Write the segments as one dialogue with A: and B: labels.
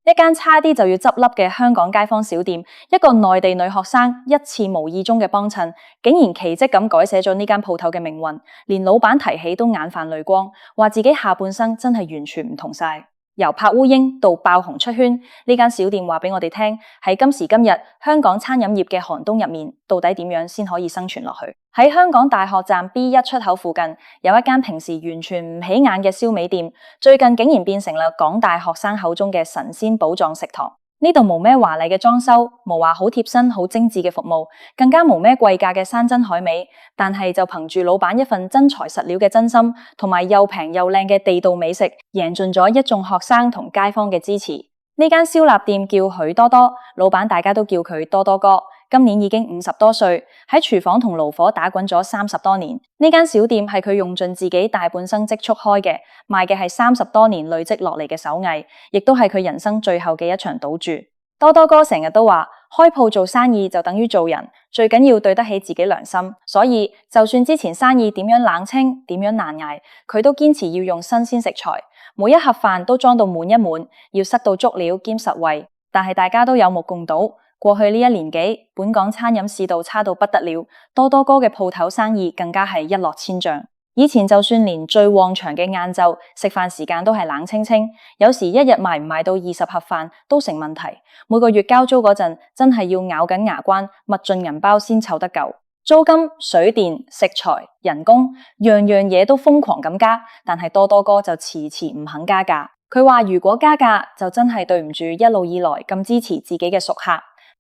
A: 一間差啲就要執笠嘅香港街坊小店，一個內地女學生一次無意中嘅幫襯，竟然奇蹟咁改寫咗呢間鋪頭嘅命運，連老闆提起都眼泛淚光，話自己下半生真係完全唔同晒。由拍烏蠅到爆紅出圈，呢間小店話俾我哋聽，喺今時今日香港餐飲業嘅寒冬入面，到底點樣先可以生存落去？喺香港大學站 B1 出口附近，有一間平時完全唔起眼嘅燒味店，最近竟然變成了港大學生口中嘅神仙寶藏食堂。呢度冇咩華麗嘅裝修，無話好貼身好精緻嘅服務，更加冇咩貴價嘅山珍海味，但係就憑住老闆一份真材實料嘅真心，同埋又平又靚嘅地道美食，贏盡咗一眾學生同街坊嘅支持。呢間燒臘店叫許多多，老闆大家都叫佢多多哥。今年已經50多歲，喺廚房同爐火打滾咗30多年。呢間小店係佢用盡自己大半生積蓄開嘅，賣嘅係30多年累積落嚟嘅手藝，亦都係佢人生最後嘅一場賭注。多多哥成日都話，開鋪做生意就等於做人，最緊要對得起自己良心。所以就算之前生意點樣冷清，點樣難捱，佢都堅持要用新鮮食材，每一盒飯都裝到滿一滿，要塞到足料兼實惠。但係大家都有目共睹，過去呢1年幾，本港餐飲市道差到不得了，多多哥嘅鋪頭生意更加係一落千丈。以前就算連最旺場嘅晏晝食飯時間都係冷清清，有時一日賣唔賣到20盒飯都成問題。每個月交租嗰陣，真係要咬緊牙關，密盡銀包先湊得夠。租金、水電、食材、人工，樣樣嘢都瘋狂咁加，但係多多哥就遲遲唔肯加價。佢話如果加價，就真係對唔住一路以來咁支持自己嘅熟客。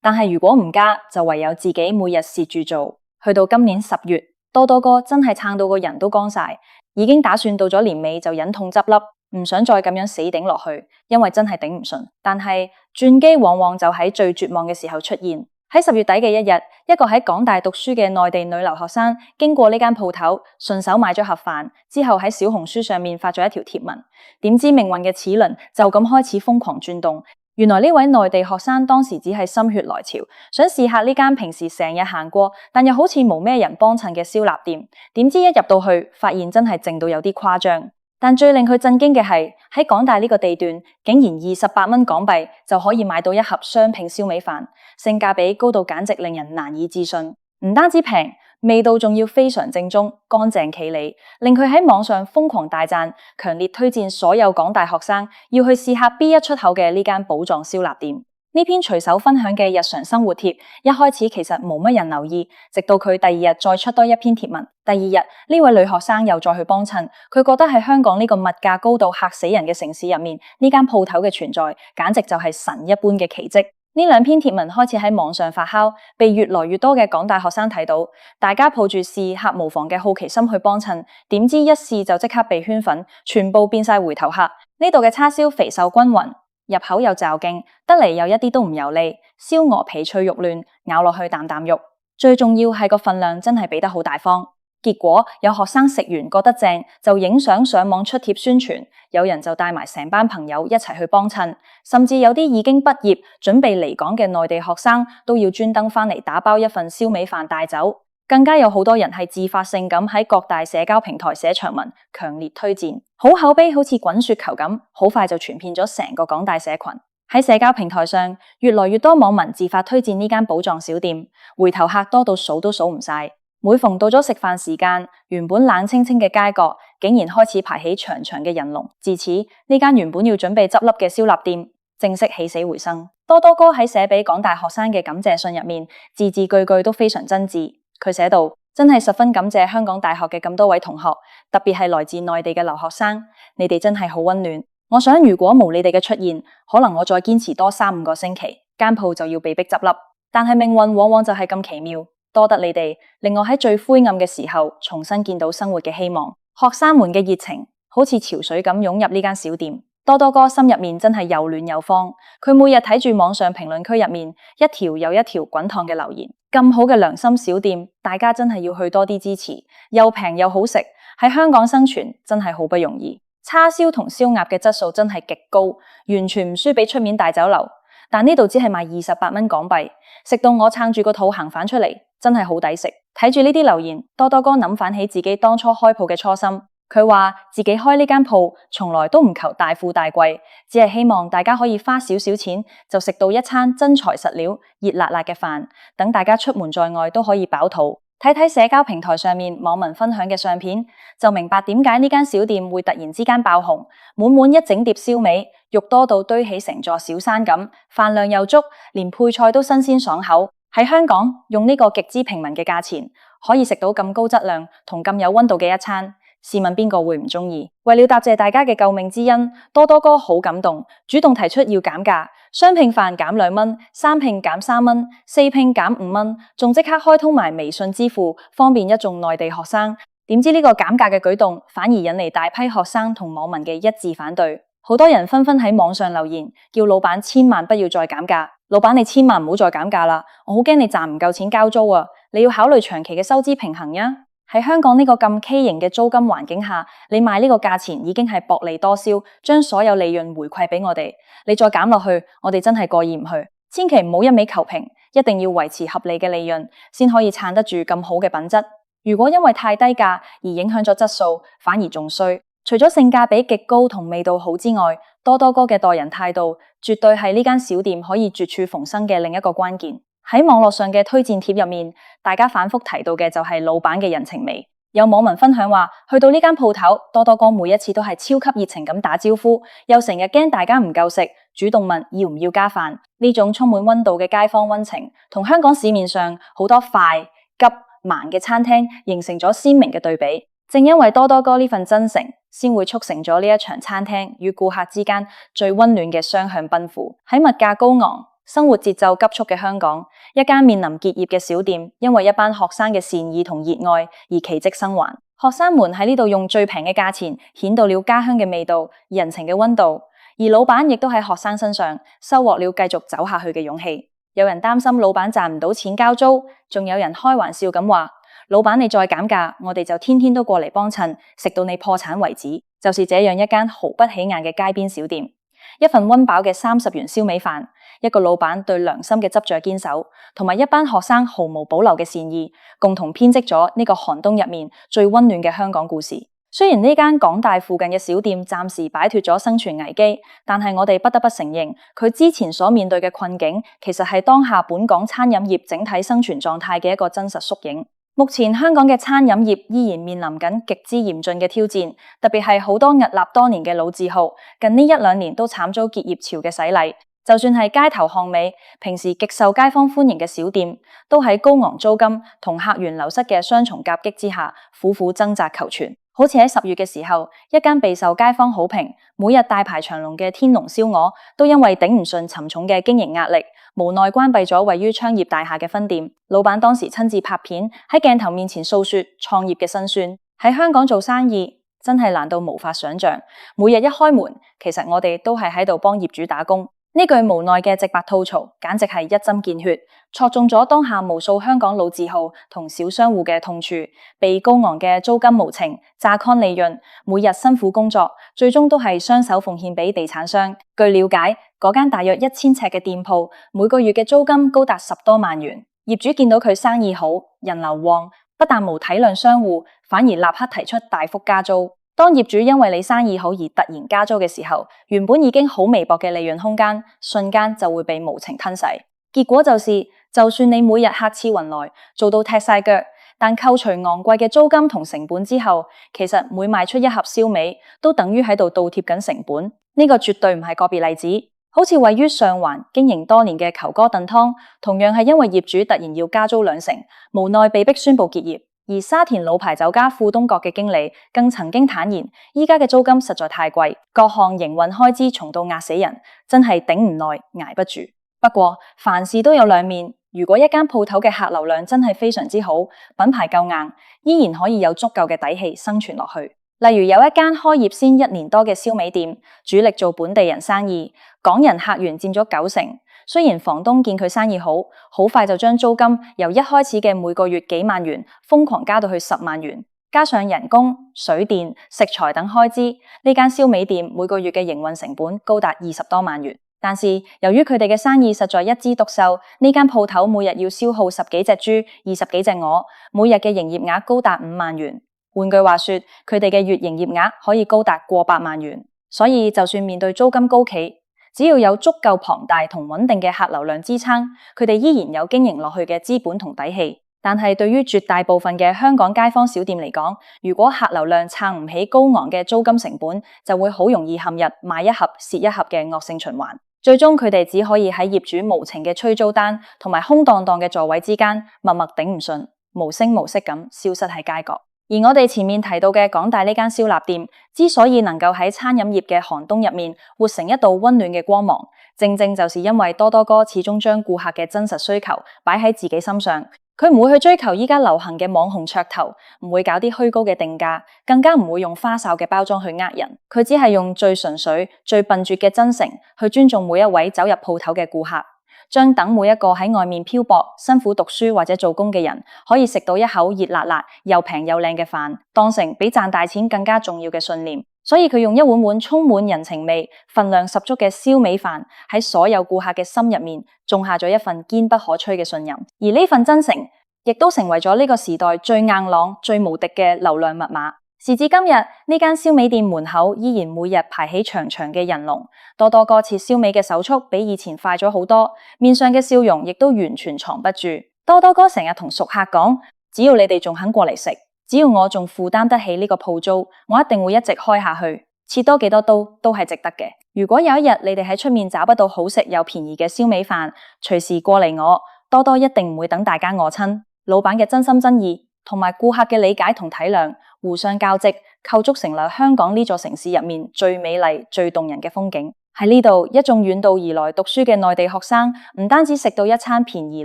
A: 但係如果唔加，就唯有自己每日蝕住做。去到今年10月，多多哥真係撐到個人都乾晒，已經打算到咗年尾就忍痛執笠，唔想再咁樣死頂落去，因為真係頂唔順。但係轉機往往就喺最絕望嘅時候出現。喺10月底嘅一日，一個喺港大讀書嘅內地女留學生經過呢間鋪頭，順手買咗盒飯，之後喺小紅書上面發咗一條貼文。點知命運嘅齒輪就咁開始瘋狂轉動。原來呢位內地學生當時只係心血來潮，想試下呢間平時成日行過但又好似冇咩人幫襯嘅燒臘店。點知一入到去，發現真係靜到有啲誇張。但最令佢震驚嘅係，喺港大呢個地段，竟然28蚊港幣就可以買到一盒雙拼燒味飯，性價比高到簡直令人難以置信。唔單止平，味道仲要非常正宗、乾淨企理，令佢喺網上瘋狂大讚，強烈推薦所有港大學生要去試下 B1 出口嘅呢間寶藏燒臘店。呢篇隨手分享嘅日常生活貼，一開始其實冇乜人留意，直到佢第2日再出多一篇貼文。第2日呢位女學生又再去幫襯，佢覺得喺香港呢個物價高到嚇死人嘅城市入面，呢間鋪頭嘅存在簡直就係神一般嘅奇蹟。呢2篇貼文開始喺網上發酵，被越來越多嘅港大學生睇到，大家抱住試客無妨嘅好奇心去幫襯，點知一試就即刻被圈粉，全部變晒回頭客。呢度嘅叉燒肥瘦均勻，入口又嚼勁，得嚟又一啲都唔油膩，燒鵝皮脆肉嫩，咬落去啖啖肉。最重要係個份量真係俾得好大方。結果有學生食完覺得正，就影相上網出貼宣傳，有人就帶埋成班朋友一齊去幫襯，甚至有啲已經畢業準備離港嘅內地學生都要專登返嚟打包一份燒味飯帶走。更加有好多人係自發性咁喺各大社交平台寫長文，強烈推薦，好口碑好似滾雪球咁，好快就傳遍咗成個港大社群。喺社交平台上，越來越多網民自發推薦呢間寶藏小店，回頭客多到數都數唔晒。每逢到咗食飯時間，原本冷清清嘅街角，竟然開始排起長長嘅人龍。自此，呢間原本要準備執笠嘅燒臘店，正式起死回生。多多哥喺寫俾港大學生嘅感謝信入面，字字句句都非常真摯。佢寫道：真係十分感謝香港大學嘅咁多位同學，特別係來自內地嘅留學生，你哋真係好溫暖。我想如果冇你哋嘅出現，可能我再堅持多3-5個星期，間鋪就要被逼執笠。但係命運往往就係咁奇妙。多得你哋，令我喺最灰暗嘅時候重新見到生活嘅希望。學生們嘅熱情好似潮水咁湧入呢間小店，多多哥心入面真係又暖又慌。佢每日睇住網上評論區入面一條又一條滾燙嘅留言，咁好嘅良心小店，大家真係要去多啲支持。又平又好食，喺香港生存真係好不容易。叉燒同燒鴨嘅質素真係極高，完全唔輸俾出面大酒樓。但呢度只係賣28蚊港幣，食到我撐住個肚行返出嚟，真係好抵食。睇住呢啲留言，多多哥諗返起自己當初開鋪嘅初心，佢話自己開呢間鋪從來都唔求大富大貴，只係希望大家可以花少少錢就食到一餐真材實料、熱辣辣嘅飯，等大家出門在外都可以飽肚。睇睇社交平台上面網民分享嘅相片，就明白點解呢間小店會突然之間爆紅。滿滿一整碟燒味，肉多到堆起成座小山咁，飯量又足，連配菜都新鮮爽口。喺香港用呢個極之平民嘅價錢，可以食到咁高質量同咁有溫度嘅一餐，試問邊個會唔中意？為了答謝大家嘅救命之恩，多多哥好感動，主動提出要減價，雙拼飯減2蚊，三拼減3蚊，四拼減5蚊，仲即刻開通埋微信支付，方便一眾內地學生。點知呢個減價嘅舉動反而引嚟大批學生同網民嘅一致反對，好多人紛紛喺網上留言，叫老闆千萬不要再減價。老闆你千萬唔好再減價啦，我好驚你賺唔夠錢交租啊！你要考慮長期嘅收支平衡呀。喺香港呢個咁畸形嘅租金環境下，你賣呢個價錢已經係薄利多銷，將所有利潤回饋俾我哋。你再減落去，我哋真係過意唔去。千祈唔好一味求平，一定要維持合理嘅利潤，先可以撐得住咁好嘅品質。如果因為太低價而影響咗質素，反而仲衰。除咗性價比極高同味道好之外，多多哥嘅待人態度絕對係呢間小店可以絕處逢生嘅另一個關鍵。喺網絡上嘅推薦貼入面，大家反覆提到嘅就係老闆嘅人情味。有網民分享話，去到呢間鋪頭，多多哥每一次都係超級熱情咁打招呼，又成日驚大家唔夠食，主動問要唔要加飯。呢種充滿溫度嘅街坊溫情，同香港市面上好多快急慢嘅餐廳形成咗鮮明嘅對比。正因為多多哥呢份真誠，先會促成咗呢一場餐廳與顧客之間最溫暖嘅雙向奔赴。喺物價高昂、生活節奏急速嘅香港，一間面臨結業嘅小店，因為一班學生嘅善意同熱愛而奇蹟生還。學生們喺呢度用最平嘅價錢，顯到了家鄉嘅味道、人情嘅溫度，而老闆亦都喺學生身上收穫了繼續走下去嘅勇氣。有人擔心老闆賺唔到錢交租，仲有人開玩笑咁話，老闆你再減價，我哋就天天都過嚟幫襯，食到你破產為止。就是這樣一間毫不起眼嘅街邊小店，一份溫飽嘅30元燒味飯，一個老闆對良心嘅執着堅守，同埋一班學生毫無保留嘅善意，共同編織咗呢個寒冬入面最溫暖嘅香港故事。雖然呢間港大附近嘅小店暫時擺脫咗生存危機，但係我哋不得不承認，佢之前所面對嘅困境，其實係當下本港餐飲業整體生存狀態嘅一個真實縮影。目前香港嘅餐飲業依然面臨緊極之嚴峻嘅挑戰，特別係好多屹立多年嘅老字號，近呢1-2年都慘遭結業潮嘅洗禮。就算係街頭巷尾，平時極受街坊歡迎嘅小店，都喺高昂租金同客源流失嘅雙重夾擊之下，苦苦掙扎求存。好似喺10月嘅時候，一間備受街坊好評、每日大排長龍嘅天龍燒鵝，都因為頂唔順沉重嘅經營壓力，無奈關閉咗位於昌業大廈嘅分店。老闆當時親自拍片喺鏡頭面前訴說創業嘅辛酸。喺香港做生意真係難到無法想象，每日一開門，其實我哋都係喺度幫業主打工。呢句無奈嘅直白吐槽，簡直係一針見血，戳中咗當下無數香港老字號同小商戶嘅痛處。被高昂嘅租金無情榨乾利潤，每日辛苦工作，最終都係雙手奉獻俾地產商。據了解，嗰間大約1000尺嘅店鋪，每個月嘅租金高達10多萬元。業主見到佢生意好，人流旺，不但無體諒商戶，反而立刻提出大幅加租。當業主因為你生意好而突然加租嘅時候，原本已經好微薄嘅利潤空間，瞬間就會被無情吞噬。結果就是，就算你每日客似雲來，做到踢晒腳，但扣除昂貴嘅租金同成本之後，其實每賣出一盒燒味，都等於喺度倒貼緊成本。呢個絕對唔係個別例子。好似位於上環經營多年嘅球哥燉湯，同樣係因為業主突然要加租2成，無奈被迫宣布結業。而沙田老牌酒家富東閣嘅經理更曾經坦言，依家嘅租金實在太貴，各項營運開支重到壓死人，真係頂唔耐，捱不住。不過凡事都有兩面，如果一間鋪頭嘅客流量真係非常之好，品牌夠硬，依然可以有足夠嘅底氣生存落去。例如有一間開業先1年多嘅燒味店，主力做本地人生意，港人客源佔咗9成。雖然房東見佢生意好，好快就將租金由一開始嘅每個月幾萬元瘋狂加到去10萬元，加上人工、水電、食材等開支，呢間燒味店每個月嘅營運成本高達20多萬元。但是由於佢哋嘅生意實在一枝獨秀，呢間鋪頭每日要消耗10幾隻豬、20幾隻鵝，每日嘅營業額高達5萬元。換句話說，佢哋嘅月營業額可以高達過百萬元。所以就算面對租金高企，只要有足夠龐大同穩定嘅客流量支撐，佢哋依然有經營落去嘅資本同底氣。但係對於絕大部分嘅香港街坊小店嚟講，如果客流量撐唔起高昂嘅租金成本，就會好容易陷入賣一盒蝕一盒嘅惡性循環。最終佢哋只可以喺業主無情嘅催租單同埋空蕩蕩嘅座位之間默默頂唔順，無聲無息咁消失喺街角。而我哋前面提到嘅港大呢間燒臘店，之所以能夠喺餐飲業嘅寒冬入面活成一道溫暖嘅光芒，正正就是因為多多哥始終將顧客嘅真實需求擺喺自己心上。佢唔會去追求依家流行嘅網紅噱頭，唔會搞啲虛高嘅定價，更加唔會用花哨嘅包裝去呃人。佢只係用最純粹、最笨拙嘅真誠去尊重每一位走入鋪頭嘅顧客，將等每一個喺外面漂泊、辛苦讀書或者做工嘅人可以食到一口熱辣辣、又平又靚嘅飯，當成比賺大錢更加重要嘅信念。所以佢用一碗碗充滿人情味、分量十足嘅燒味飯，喺所有顧客嘅心入面種下咗一份堅不可摧嘅信任。而呢份真誠，亦都成為咗呢個時代最硬朗、最無敵嘅流量密碼。時至今日，呢間燒味店門口依然每日排起長長嘅人龍。多多哥切燒味嘅手速比以前快咗好多，面上嘅笑容亦都完全藏不住。多多哥成日同熟客講，只要你哋仲肯過嚟食，只要我仲負擔得起呢個鋪租，我一定會一直開下去，切多幾多刀都係值得嘅。如果有一日你哋喺出面找不到好食又便宜嘅燒味飯，隨時過嚟我，多多一定唔會等大家餓親。老闆嘅真心真意同埋顧客嘅理解同體諒互相交織，構築成了香港呢座城市入面最美麗、最動人嘅風景。喺呢度，一眾遠道而來讀書嘅內地學生唔單止食到一餐便宜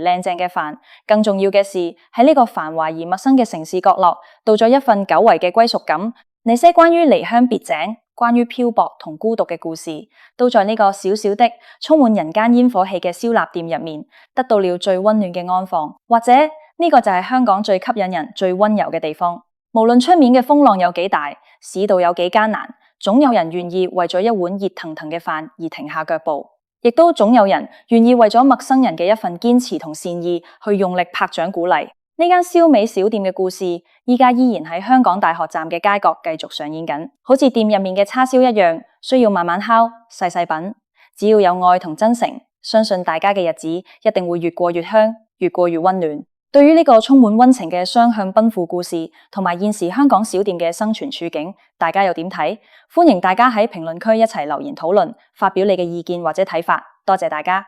A: 靚正嘅飯，更重要嘅是喺呢個繁華而陌生嘅城市角落，到咗一份久違嘅歸屬感。那些關於離鄉別井、關於漂泊同孤獨嘅故事，都在呢個小小的充滿人間煙火氣嘅燒臘店入面，得到了最溫暖嘅安放。或者呢個就係香港最吸引人、最溫柔嘅地方。無論出面嘅風浪有幾大，市道有幾艱難，總有人願意為咗一碗熱騰騰嘅飯而停下腳步，亦都總有人願意為咗陌生人嘅一份堅持同善意去用力拍掌鼓勵。呢間燒味小店嘅故事，依家依然喺香港大學站嘅街角繼續上演緊，好似店入面嘅叉燒一樣，需要慢慢烤、細細品。只要有愛同真誠，相信大家嘅日子一定會越過越香，越過越溫暖。對於呢個充滿溫情嘅雙向奔赴故事，同埋現時香港小店嘅生存處境，大家又點睇？歡迎大家喺評論區一齊留言討論，發表你嘅意見或者睇法。多謝大家。